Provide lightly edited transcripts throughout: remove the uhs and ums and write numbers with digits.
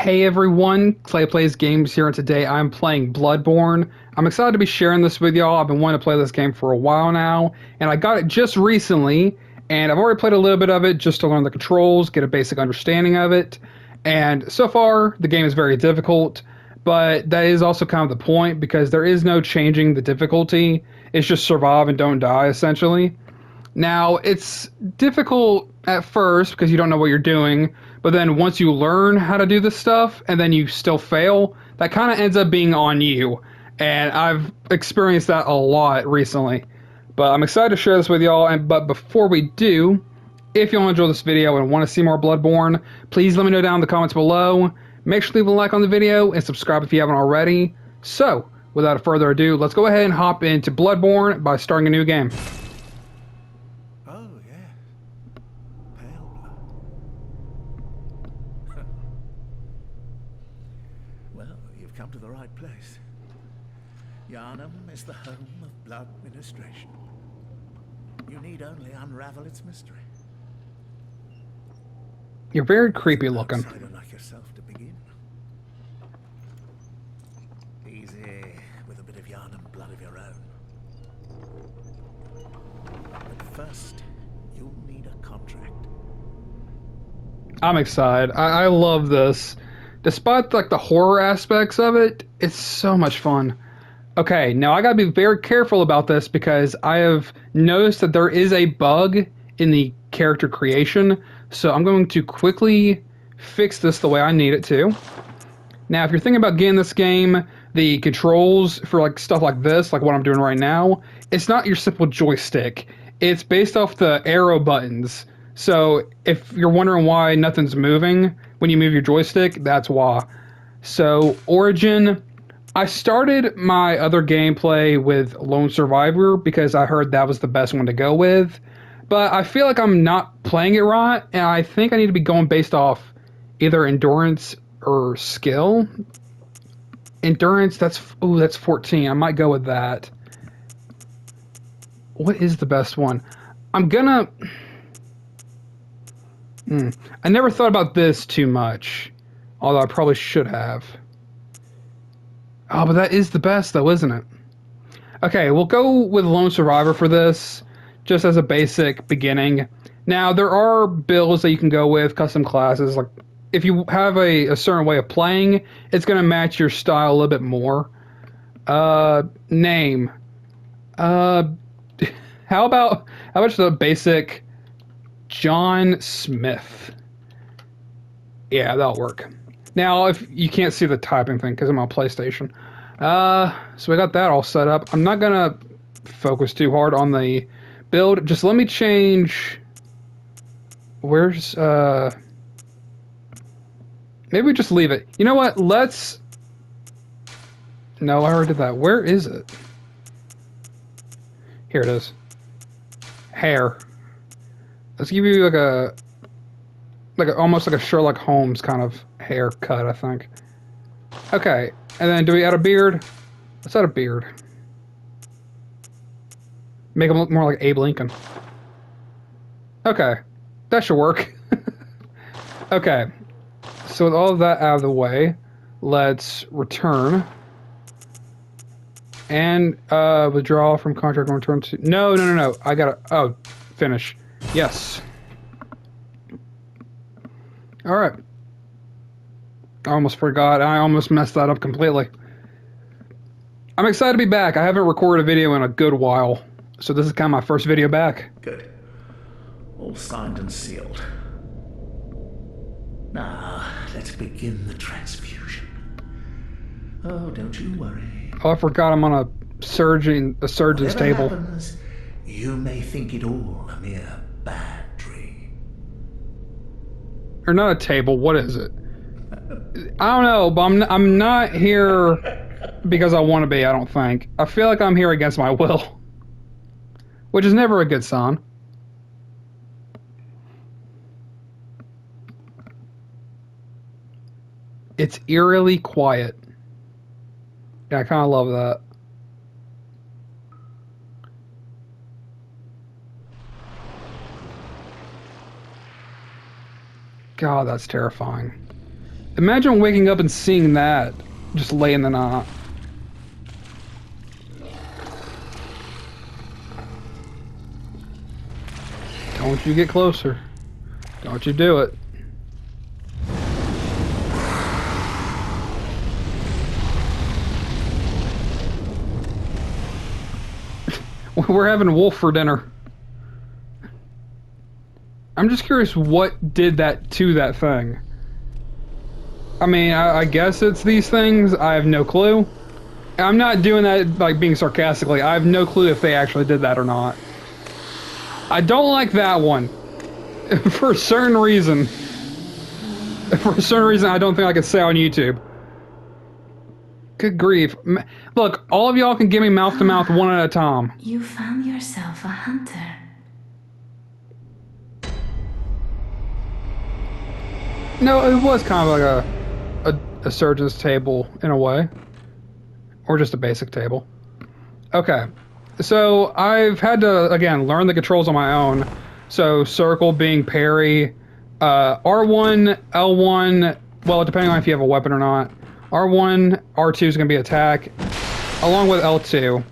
Hey everyone, Clay Plays Games here, and today I'm playing Bloodborne. I'm excited to be sharing this with y'all. I've been wanting to play this game for a while now, and I got it just recently, and I've already played a little bit of it just to learn the controls, get a basic understanding of it, and so far the game is very difficult, but that is also kind of the point because there is no changing the difficulty. It's just survive and don't die, essentially. Now, it's difficult at first because you don't know what you're doing, but then once you learn how to do this stuff and then you still fail, that kind of ends up being on you. And I've experienced that a lot recently. But I'm excited to share this with y'all. But before we do, if y'all enjoy this video and want to see more Bloodborne, please let me know down in the comments below. Make sure to leave a like on the video and subscribe if you haven't already. So, without further ado, let's go ahead and hop into Bloodborne by starting a new game. Oh, yeah. Pale blood. Well, you've come to the right place. Yharnam is the home of blood ministration. You need only unravel its mystery. You're very creepy looking. Outsider like yourself to begin. Easy, with a bit of Yharnam blood of your own. But first, you'll need a contract. I'm excited. I love this. Despite like the horror aspects of it, it's so much fun. Okay, now I gotta be very careful about this because I have noticed that there is a bug in the character creation. So I'm going to quickly fix this the way I need it to. Now, if you're thinking about getting this game, the controls for like stuff like this, like what I'm doing right now, it's not your simple joystick. It's based off the arrow buttons. So if you're wondering why nothing's moving when you move your joystick, that's why. So Origin, I started my other gameplay with Lone Survivor because I heard that was the best one to go with. But I feel like I'm not playing it right, and I think I need to be going based off either endurance or skill. Endurance, that's 14. I might go with that. What is the best one? I'm gonna... I never thought about this too much, although I probably should have. Oh, but that is the best, though, isn't it? Okay, we'll go with Lone Survivor for this, just as a basic beginning. Now, there are builds that you can go with, custom classes. Like, if you have a certain way of playing, it's going to match your style a little bit more. Name. How about the basic John Smith? Yeah, that'll work. Now, if you can't see the typing thing because I'm on PlayStation. So we got that all set up. I'm not going to focus too hard on the build. Just let me change. Where's maybe we just leave it. You know what? Let's. No, I already did that. Where is it? Here it is. Hair. Let's give you almost like a Sherlock Holmes kind of haircut, I think. Okay, and then do we add a beard? Let's add a beard. Make him look more like Abe Lincoln. Okay, that should work. Okay, so with all of that out of the way, let's return. And withdraw from contract and return to... No. I gotta... Oh, finish. Yes. Alright. I almost forgot. I almost messed that up completely. I'm excited to be back. I haven't recorded a video in a good while. So this is kind of my first video back. Good. All signed and sealed. Now, let's begin the transfusion. Oh, don't you worry. Oh, I forgot I'm on a surgeon's Whatever table. happens, you may think it all a mere bad dream. Or not a table, what is it? I don't know, but I'm not here because I want to be, I don't think. I feel like I'm here against my will. Which is never a good sign. It's eerily quiet. Yeah, I kind of love that. God, that's terrifying. Imagine waking up and seeing that just lay in the knot. Don't you get closer. Don't you do it. We're having wolf for dinner. I'm just curious what did that to that thing. I mean, I guess it's these things. I have no clue. I'm not doing that like being sarcastically. I have no clue if they actually did that or not. I don't like that one. For a certain reason. For a certain reason I don't think I could say on YouTube. Good grief. Look, all of y'all can give me mouth to mouth one at a time. You found yourself a hunter. No, it was kind of like a surgeon's table in a way. Or just a basic table. Okay. So I've had to, again, learn the controls on my own. So circle being parry, R1, L1, well, depending on if you have a weapon or not. R1, R2 is going to be attack, along with L2.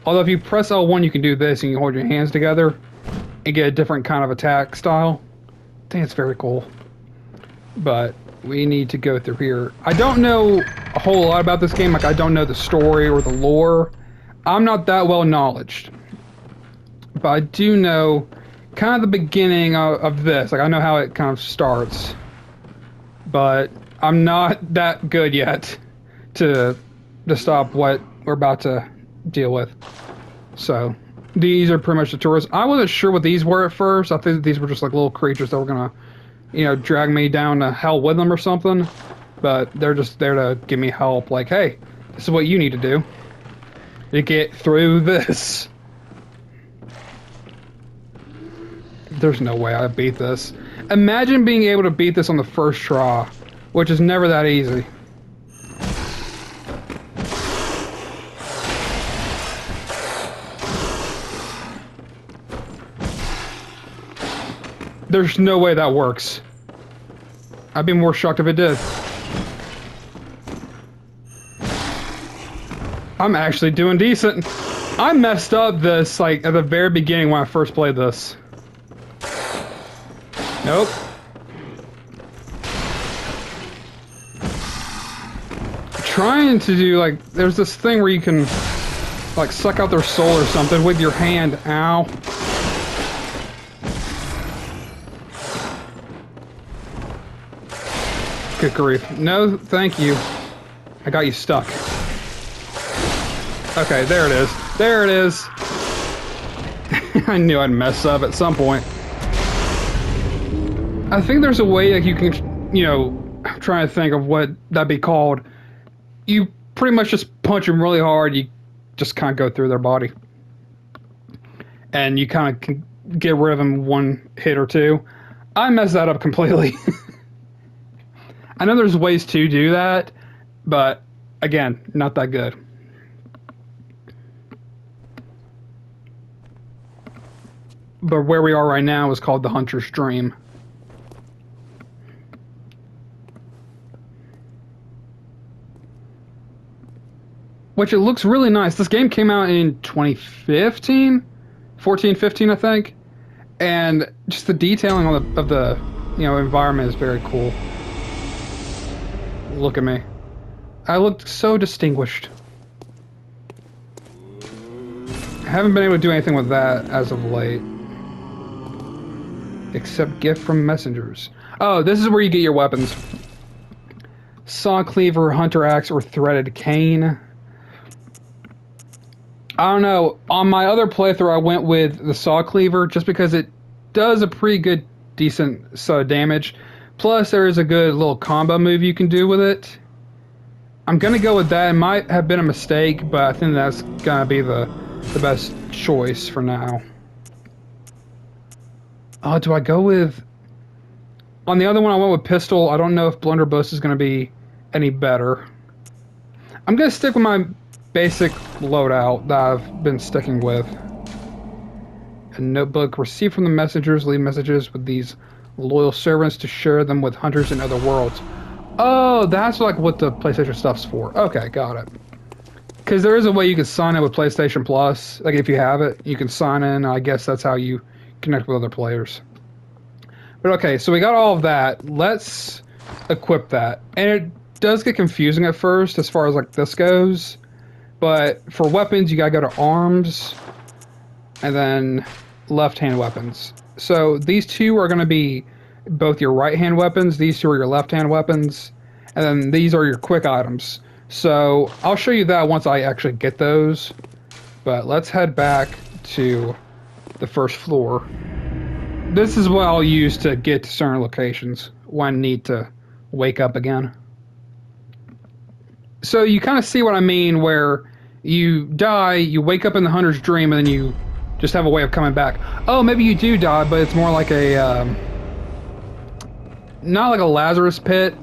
Although if you press L1, you can do this and you can hold your hands together and get a different kind of attack style. I think it's very cool. But we need to go through here. I don't know a whole lot about this game. Like, I don't know the story or the lore. I'm not that well knowledged. But I do know kind of the beginning of this. Like, I know how it kind of starts. But I'm not that good yet to stop what we're about to deal with. So, these are pretty much the tourists. I wasn't sure what these were at first. I think these were just like little creatures that were gonna, you know, drag me down to hell with them or something. But they're just there to give me help. Like, hey, this is what you need to do to get through this. There's no way I beat this. Imagine being able to beat this on the first try, which is never that easy. There's no way that works. I'd be more shocked if it did. I'm actually doing decent. I messed up this, like, at the very beginning when I first played this. Nope. Trying to do, like, there's this thing where you can, like, suck out their soul or something with your hand. Ow. Good grief. No, thank you. I got you stuck. Okay, there it is. There it is. I knew I'd mess up at some point. I think there's a way that you can, you know, I'm trying to think of what that'd be called. You pretty much just punch them really hard, you just kind of go through their body. And you kind of can get rid of them in one hit or two. I messed that up completely. I know there's ways to do that, but again, not that good. But where we are right now is called the Hunter's Dream. Which it looks really nice. This game came out in 2015? 14, 15, I think. And just the detailing on of the you know, environment is very cool. Look at me. I looked so distinguished. I haven't been able to do anything with that as of late. Except gift from messengers. Oh, this is where you get your weapons. Saw cleaver, hunter axe, or threaded cane. I don't know. On my other playthrough, I went with the saw cleaver just because it does a pretty good, decent set of damage. Plus, there is a good little combo move you can do with it. I'm gonna go with that. It might have been a mistake, but I think that's gonna be the best choice for now. Oh, do I go with... On the other one, I went with pistol. I don't know if blunderbuss is gonna be any better. I'm gonna stick with my basic loadout that I've been sticking with. A notebook received from the messengers. Leave messages with these loyal servants to share them with hunters in other worlds. Oh, that's like what the PlayStation stuff's for. Okay, got it. Because there is a way you can sign in with PlayStation Plus. Like if you have it, you can sign in. I guess that's how you connect with other players. But okay, so we got all of that. Let's equip that. And it does get confusing at first as far as like this goes. But for weapons, you gotta go to arms and then left-hand weapons. So these two are gonna be both your right-hand weapons. These two are your left-hand weapons. And then these are your quick items. So I'll show you that once I actually get those. But let's head back to the first floor. This is what I'll use to get to certain locations when I need to wake up again. So you kind of see what I mean, where you die, you wake up in the hunter's dream, and then you just have a way of coming back. Oh, maybe you do die, but it's more like a not like a Lazarus pit.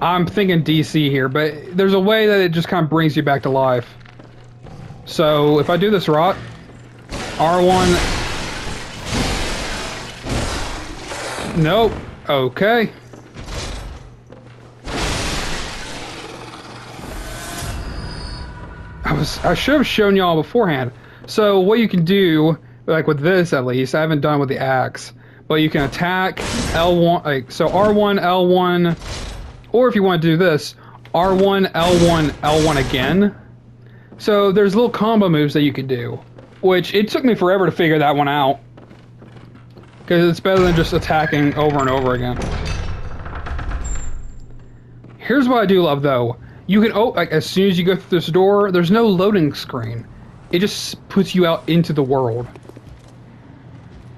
I'm thinking DC here, but there's a way that it just kind of brings you back to life. So if I do this right, R1. Nope. Okay. I should have shown y'all beforehand. So what you can do, like with this at least, I haven't done with the axe, but you can attack L1, like so R1, L1, or if you want to do this, R1, L1, L1 again. So there's little combo moves that you can do, which it took me forever to figure that one out. Because it's better than just attacking over and over again. Here's what I do love though. You can, like as soon as you go through this door, there's no loading screen. It just puts you out into the world.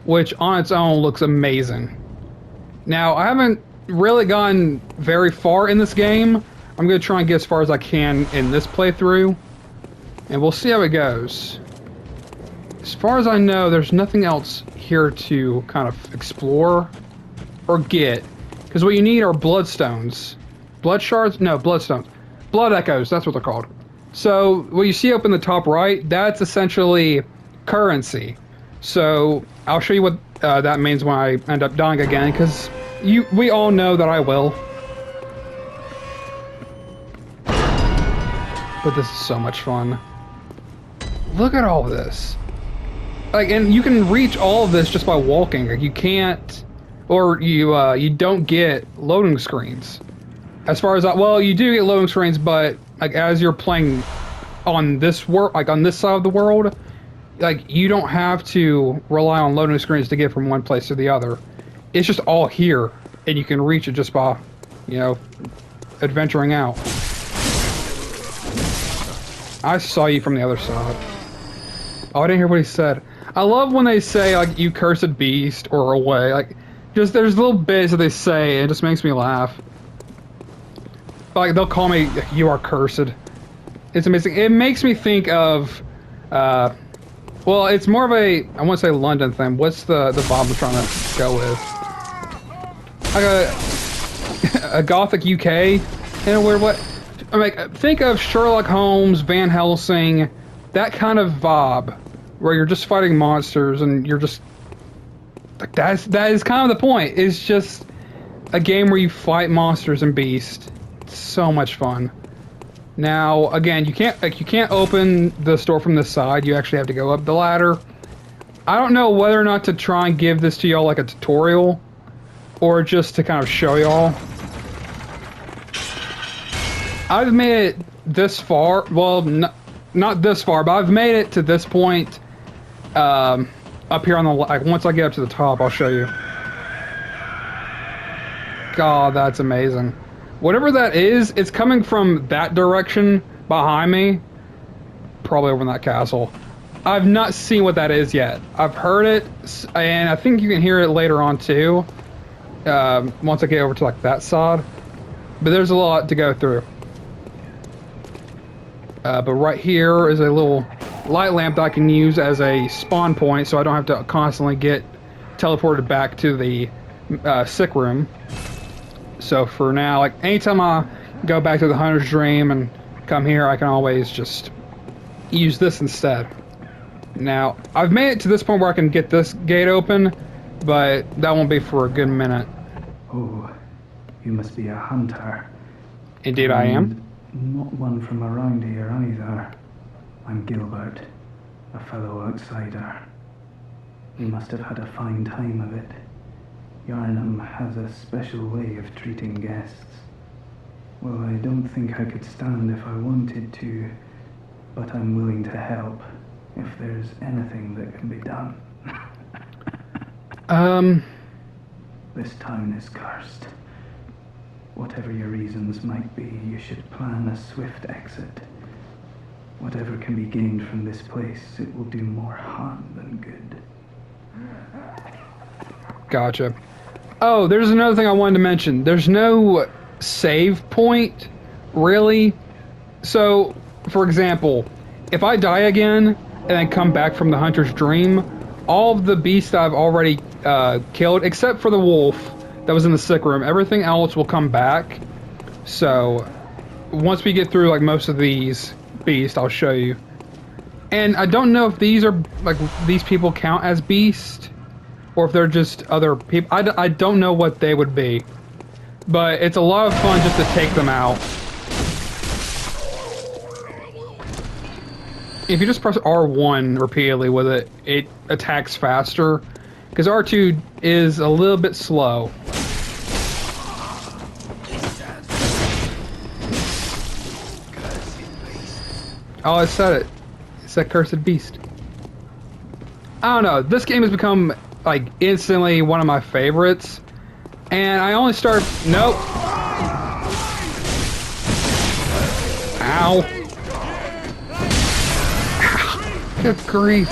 Which on its own looks amazing. Now, I haven't really gotten very far in this game. I'm going to try and get as far as I can in this playthrough. And we'll see how it goes. As far as I know, there's nothing else here to kind of explore or get. Because what you need are bloodstones. Blood shards? No, bloodstones. Blood echoes, that's what they're called. So, what you see up in the top right, that's essentially currency. So, I'll show you what that means when I end up dying again, because we all know that I will. But this is so much fun. Look at all this. Like, and you can reach all of this just by walking. Like, you can't, or you don't get loading screens. As far as well, you do get loading screens, but like as you're playing on this like on this side of the world, like you don't have to rely on loading screens to get from one place to the other. It's just all here, and you can reach it just by, adventuring out. I saw you from the other side. Oh, I didn't hear what he said. I love when they say like "you cursed beast" or "away." Like, just there's little bits that they say, and it just makes me laugh. Like they'll call me "you are cursed." It's amazing. It makes me think of, well, it's more of a, I want to say London thing. What's the vibe I'm trying to go with? Like a Gothic UK in a weird way. I mean, think of Sherlock Holmes, Van Helsing, that kind of vibe, where you're just fighting monsters and you're just like that is kind of the point. It's just a game where you fight monsters and beasts. So much fun. Now, again, you can't open the store from this side. You actually have to go up the ladder. I don't know whether or not to try and give this to y'all like a tutorial, or just to kind of show y'all. I've made it this far. Well, not this far, but I've made it to this point. Up here on the like, once I get up to the top, I'll show you. God, that's amazing. Whatever that is, it's coming from that direction behind me. Probably over in that castle. I've not seen what that is yet. I've heard it, and I think you can hear it later on too. Once I get over to like that side. But there's a lot to go through. But right here is a little light lamp that I can use as a spawn point, so I don't have to constantly get teleported back to the sick room. So for now, like anytime I go back to the Hunter's Dream and come here, I can always just use this instead. Now, I've made it to this point where I can get this gate open, but that won't be for a good minute. Oh, You must be a hunter. Indeed I am. And not one from around here either. I'm Gilbert, a fellow outsider. You must have had a fine time of it. Yarnum has a special way of treating guests. Well, I don't think I could stand if I wanted to, but I'm willing to help if there's anything that can be done. This town is cursed. Whatever your reasons might be, you should plan a swift exit. Whatever can be gained from this place, it will do more harm than good. Gotcha. Oh, there's another thing I wanted to mention. There's no save point, really. So, for example, if I die again and then come back from the hunter's dream, all of the beasts that I've already killed, except for the wolf that was in the sick room, everything else will come back. So, once we get through like most of these beasts, I'll show you. And I don't know if these are like these people count as beasts, or if they're just other people. I don't know what they would be, but it's a lot of fun just to take them out. If you just press R1 repeatedly with it, it attacks faster, because R2 is a little bit slow. Oh, I said it. It's that cursed beast. I don't know. This game has become like instantly one of my favorites, and I only start. Nope. Ow. Good grief.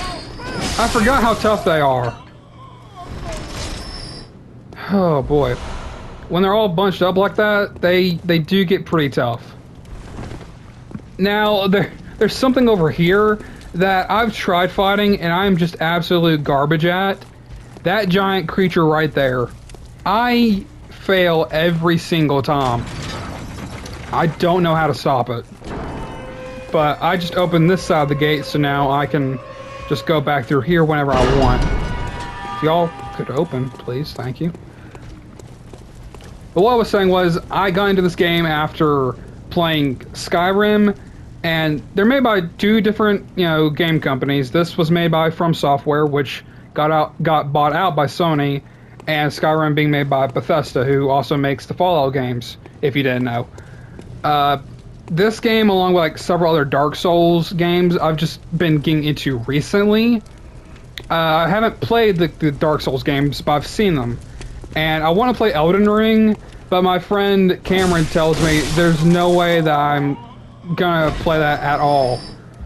I forgot how tough they are. Oh boy. When they're all bunched up like that, they do get pretty tough. Now, there's something over here that I've tried fighting and I'm just absolute garbage at. That giant creature right there. I fail every single time. I don't know how to stop it. But I just opened this side of the gate, so now I can just go back through here whenever I want. If y'all could open, please, thank you. But what I was saying was, I got into this game after playing Skyrim, and they're made by two different, game companies. This was made by From Software, which got bought out by Sony, and Skyrim being made by Bethesda, who also makes the Fallout games, if you didn't know. This game, along with like several other Dark Souls games, I've just been getting into recently. I haven't played the Dark Souls games, but I've seen them. And I want to play Elden Ring, but my friend Cameron tells me there's no way that I'm gonna play that at all.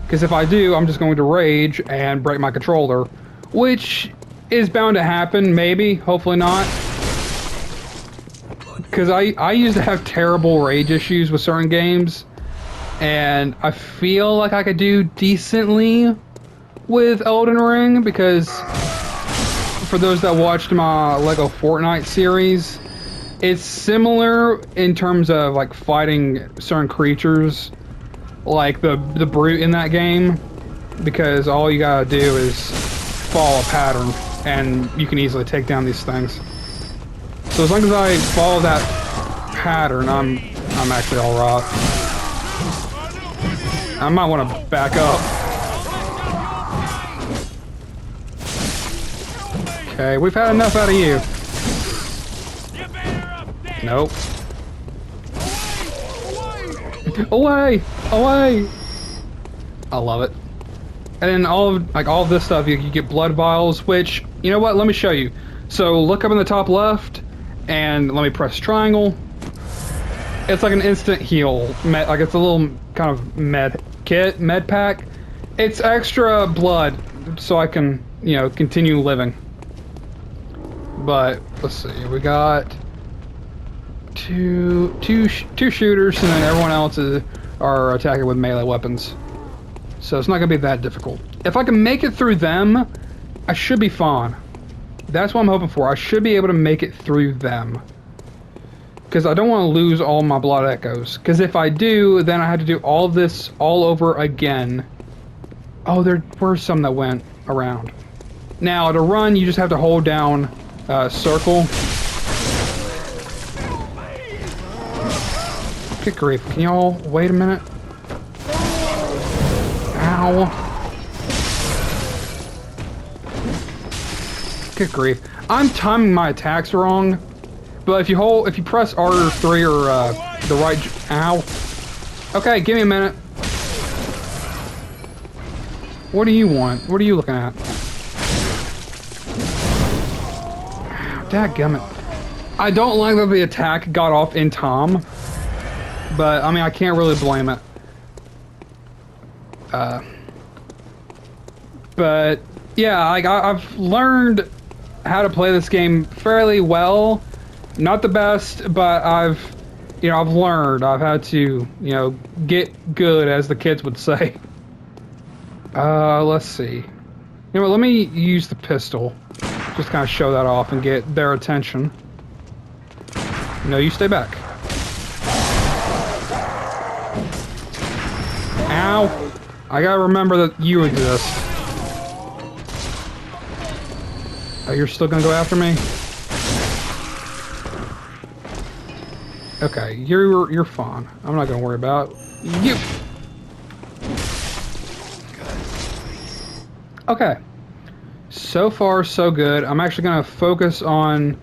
Because if I do, I'm just going to rage and break my controller. Which is bound to happen, maybe, hopefully not. Because I used to have terrible rage issues with certain games. And I feel like I could do decently with Elden Ring, because for those that watched my Lego Fortnite series, it's similar in terms of like fighting certain creatures, like the brute in that game, because all you gotta do is follow a pattern and you can easily take down these things. So as long as I follow that pattern, I'm actually alright. I might want to back up. Okay, we've had enough out of you. Nope. Away! Away! I love it. And then all of this stuff, you get blood vials, which, you know what, let me show you. So look up in the top left, and let me press triangle. It's like an instant heal, like it's a little kind of med pack. It's extra blood, so I can, continue living. But let's see, we got two shooters, and then everyone else are attacking with melee weapons. So it's not gonna be that difficult. If I can make it through them, I should be fine. That's what I'm hoping for. I should be able to make it through them. Because I don't want to lose all my blood echoes. Because if I do, then I had to do all of this all over again. Oh, there were some that went around. Now, to run, you just have to hold down circle. Good grief. Can y'all wait a minute? Ow. Good grief. I'm timing my attacks wrong, but if you press R3 or the right, ow. Okay, give me a minute. What do you want? What are you looking at? Dadgummit. I don't like that the attack got off in time, but I mean I can't really blame it. But yeah, I've learned how to play this game fairly well. Not the best, but I've learned. I've had to, get good, as the kids would say. Let's see. You know what, let me use the pistol. Just kind of show that off and get their attention. No, you stay back. Ow! I gotta remember that you exist. Oh, you're still gonna go after me? Okay, you're fine. I'm not gonna worry about you. Okay. So far, so good. I'm actually gonna focus on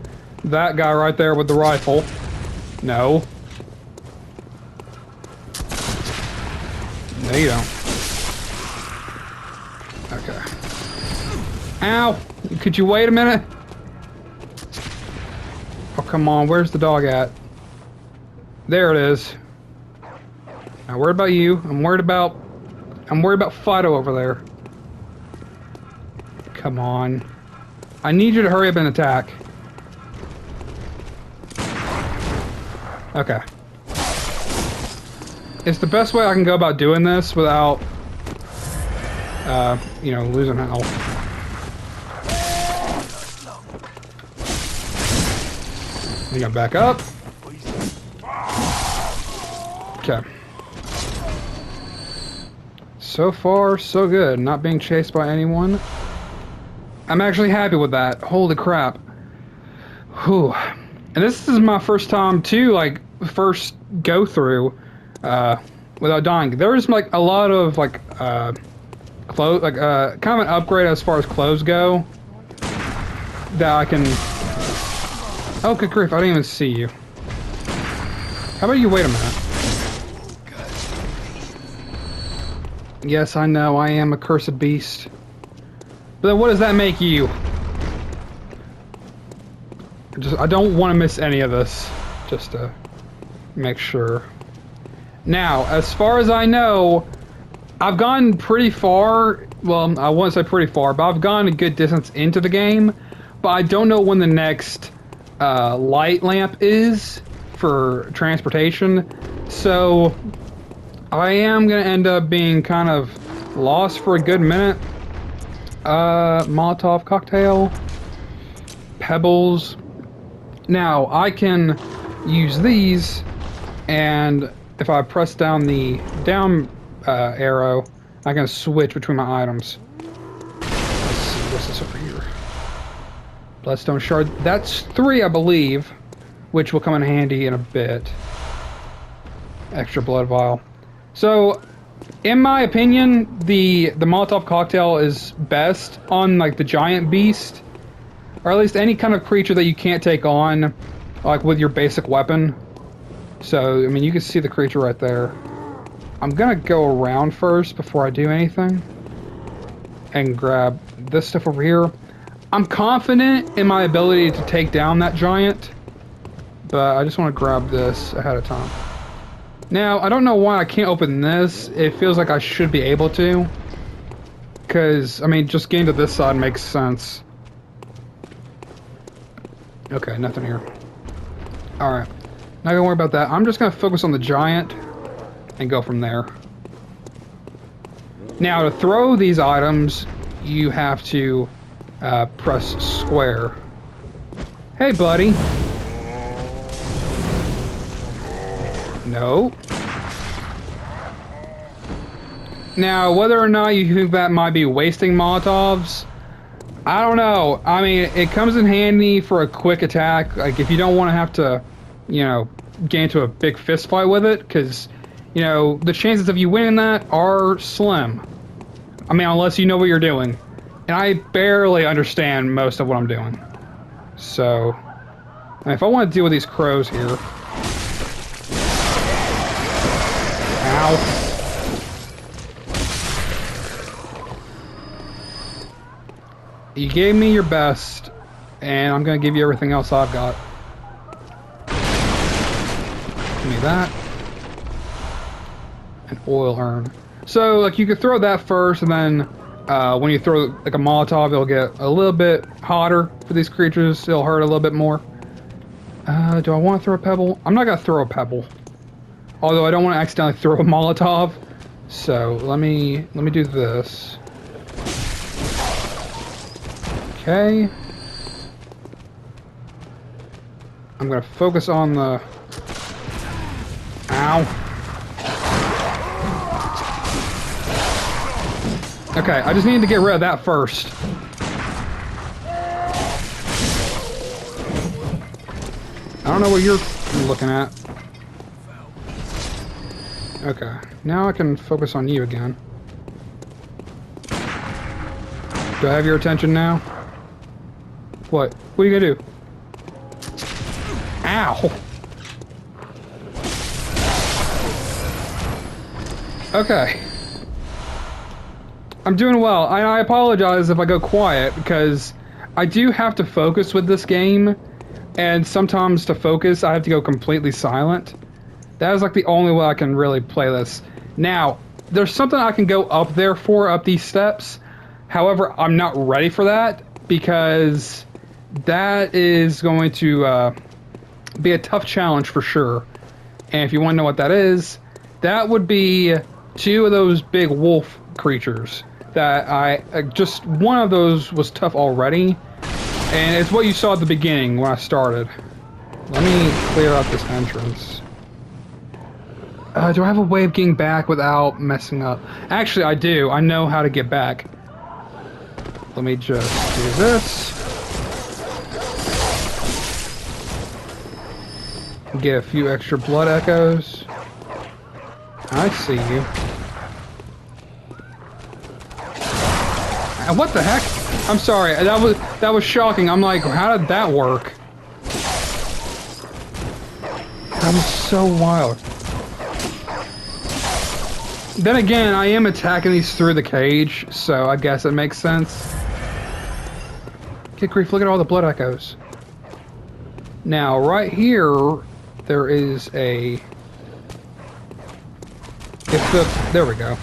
that guy right there with the rifle. No. No, you don't. Okay. Ow! Could you wait a minute? Oh, come on. Where's the dog at? There it is. Not worried about you. I'm worried about Fido over there. Come on. I need you to hurry up and attack. Okay. It's the best way I can go about doing this without, losing health. You gotta back up. Okay. So far, so good. Not being chased by anyone. I'm actually happy with that. Holy crap. Whew. And this is my first time too, first go through without dying. There's a lot of clothes, kind of an upgrade as far as clothes go that I can. Oh, good grief! I didn't even see you. How about you wait a minute? Yes, I know I am a cursed beast. But then what does that make you? I don't want to miss any of this, just to make sure. Now, as far as I know, I've gone pretty far. Well, I wouldn't say pretty far, but I've gone a good distance into the game. But I don't know when the next light lamp is for transportation. So I am going to end up being kind of lost for a good minute. Molotov cocktail. Pebbles. Now, I can use these, and if I press down the down arrow, I can switch between my items. Let's see, what's this over here? Bloodstone shard. That's 3, I believe, which will come in handy in a bit. Extra blood vial. So, in my opinion, the Molotov cocktail is best on the giant beast. Or at least any kind of creature that you can't take on, with your basic weapon. So, I mean, you can see the creature right there. I'm gonna go around first before I do anything. And grab this stuff over here. I'm confident in my ability to take down that giant. But I just want to grab this ahead of time. Now, I don't know why I can't open this. It feels like I should be able to. Because, I mean, just getting to this side makes sense. Okay, nothing here. Alright. Not gonna worry about that. I'm just gonna focus on the giant and go from there. Now, to throw these items, you have to press square. Hey, buddy. No. Now, whether or not you think that might be wasting Molotovs, I don't know. I mean, it comes in handy for a quick attack. If you don't want to have to, get into a big fist fight with it, because, you know, the chances of you winning that are slim. I mean, unless you know what you're doing. And I barely understand most of what I'm doing. So, I mean, if I want to deal with these crows here... Ow. You gave me your best, and I'm going to give you everything else I've got. Give me that. An oil urn. So, like, you could throw that first, and then when you throw, like, a Molotov, it'll get a little bit hotter for these creatures. It'll hurt a little bit more. Do I want to throw a pebble? I'm not going to throw a pebble. Although I don't want to accidentally throw a Molotov. So, let me do this. Okay. I'm going to focus on the... Ow. Okay, I just need to get rid of that first. I don't know what you're looking at. Okay, now I can focus on you again. Do I have your attention now? What? What are you gonna do? Ow! Okay. I'm doing well. I apologize if I go quiet, because I do have to focus with this game, and sometimes to focus I have to go completely silent. That is like the only way I can really play this. Now, there's something I can go up there for, up these steps. However, I'm not ready for that, because that is going to be a tough challenge for sure. And if you want to know what that is, that would be 2 of those big wolf creatures. That just one of those was tough already, and it's what you saw at the beginning when I started. Let me clear out this entrance. Do I have a way of getting back without messing up? Actually, I do. I know how to get back. Let me just do this. Get a few extra blood echoes. I see you. What the heck? I'm sorry. That was shocking. I'm like, how did that work? That was so wild. Then again, I am attacking these through the cage, so I guess it makes sense. Good grief, look at all the blood echoes. Now, right here, there is a... There we go.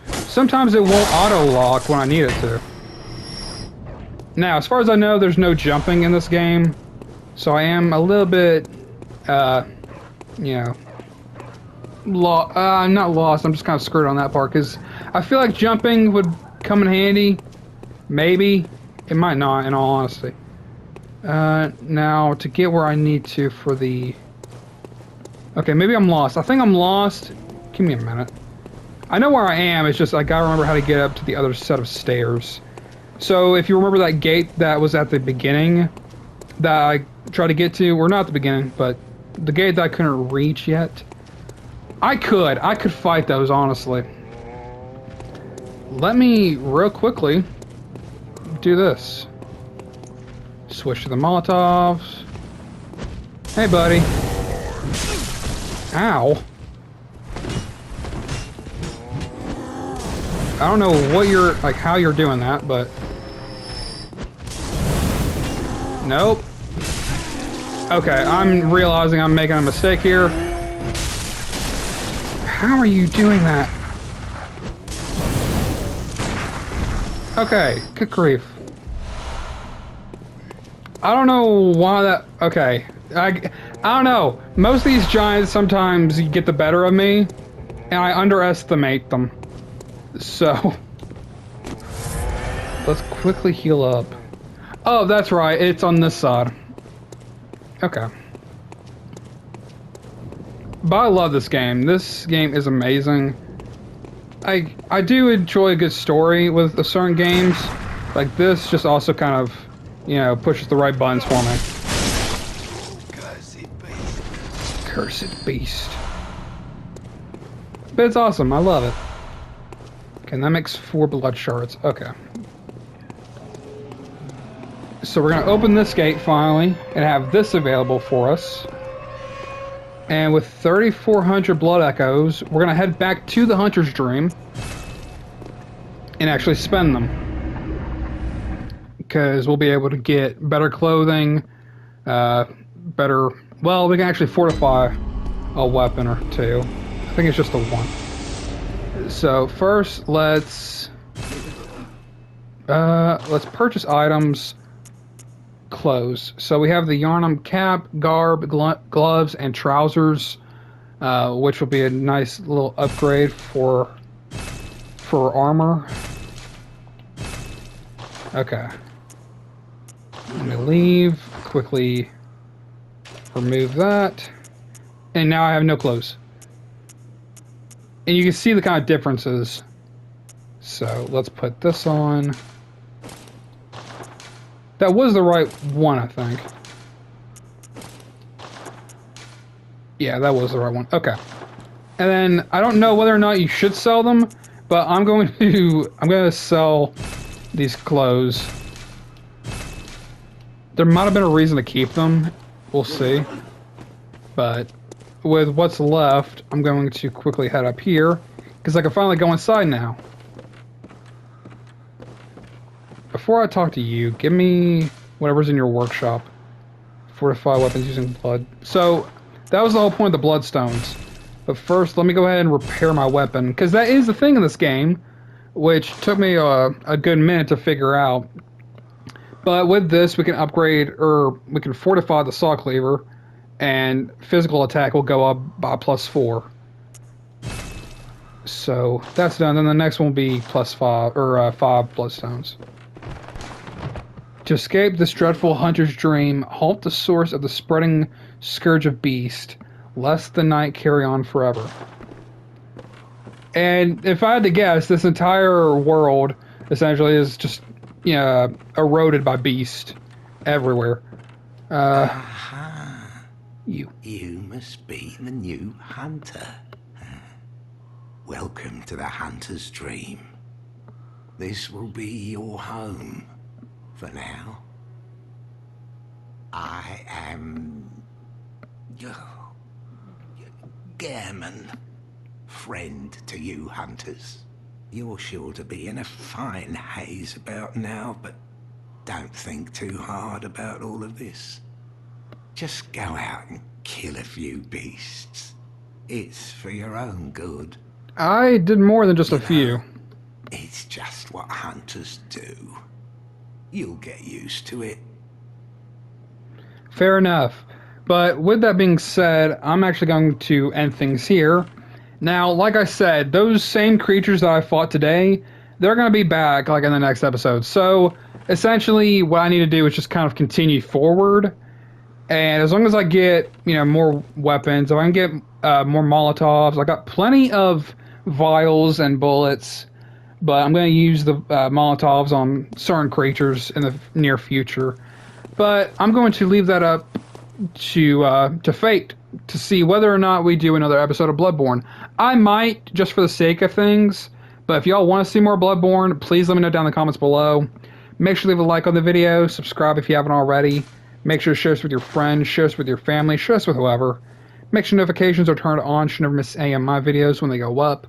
Sometimes it won't auto-lock when I need it to. Now, as far as I know, there's no jumping in this game, so I am a little bit, you know... I'm not lost, I'm just kind of screwed on that part, because I feel like jumping would come in handy. Maybe. It might not, in all honesty. Now, to get where I need to for the... Okay, maybe I'm lost. I think I'm lost. Give me a minute. I know where I am, it's just I gotta remember how to get up to the other set of stairs. So, if you remember that gate that was at the beginning, that I tried to get to, or not the beginning, but the gate that I couldn't reach yet, I could fight those, honestly. Let me, real quickly, do this. Switch to the Molotovs. Hey, buddy. Ow. I don't know what you're, like, how you're doing that, but... Nope. Okay, I'm realizing I'm making a mistake here. How are you doing that? Okay, good grief. I don't know why that... Okay. I don't know. Most of these giants sometimes get the better of me, and I underestimate them. So... Let's quickly heal up. Oh, that's right. It's on this side. Okay. But I love this game. This game is amazing. I do enjoy a good story with certain games. Like this just also kind of, you know, pushes the right buttons for me. Cursed beast. But it's awesome. I love it. Okay, and that makes 4 blood shards. Okay. So we're going to open this gate finally and have this available for us. And with 3,400 blood echoes, we're going to head back to the Hunter's Dream and actually spend them. Because we'll be able to get better clothing, better... Well, we can actually fortify a weapon or 2. I think it's just the 1. So first, let's purchase items. Clothes. So we have the Yarnum cap, garb, gloves, and trousers, which will be a nice little upgrade for armor. Okay. Let me leave. Quickly remove that. And now I have no clothes. And you can see the kind of differences. So let's put this on. That was the right one, I think. Yeah, that was the right one. Okay. And then I don't know whether or not you should sell them, but I'm going to sell these clothes. There might have been a reason to keep them. We'll see. But with what's left, I'm going to quickly head up here because I can finally go inside now. Before I talk to you, give me whatever's in your workshop. Fortify weapons using blood. So, that was the whole point of the bloodstones. But first, let me go ahead and repair my weapon. Because that is the thing in this game, which took me a good minute to figure out. But with this, we can upgrade, or we can fortify the saw cleaver, and physical attack will go up by +4. So, that's done. Then the next one will be +5, or 5 bloodstones. To escape this dreadful hunter's dream, halt the source of the spreading scourge of beast, lest the night carry on forever. And if I had to guess, this entire world essentially is just, eroded by beast everywhere. Aha. You. You must be the new hunter. Welcome to the hunter's dream. This will be your home. For now, I am Gairman, friend to you hunters. You're sure to be in a fine haze about now, but don't think too hard about all of this. Just go out and kill a few beasts. It's for your own good. I did more than just a few. It's just what hunters do. You'll get used to it. Fair enough. But with that being said, I'm actually going to end things here. Now, like I said, those same creatures that I fought today, they're going to be back like in the next episode. So, essentially, what I need to do is just kind of continue forward. And as long as I get, more weapons, if I can get more Molotovs, I got plenty of vials and bullets. But I'm going to use the Molotovs on certain creatures in the near future. But I'm going to leave that up to fate to see whether or not we do another episode of Bloodborne. I might, just for the sake of things. But if y'all want to see more Bloodborne, please let me know down in the comments below. Make sure to leave a like on the video. Subscribe if you haven't already. Make sure to share this with your friends. Share this with your family. Share this with whoever. Make sure notifications are turned on so you never miss any of my videos when they go up.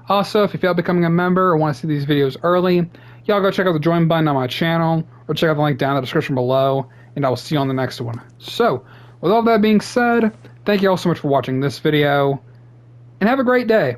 Also, if you feel like becoming a member or want to see these videos early, y'all go check out the join button on my channel or check out the link down in the description below, and I will see you on the next one. So, with all that being said, thank you all so much for watching this video, and have a great day.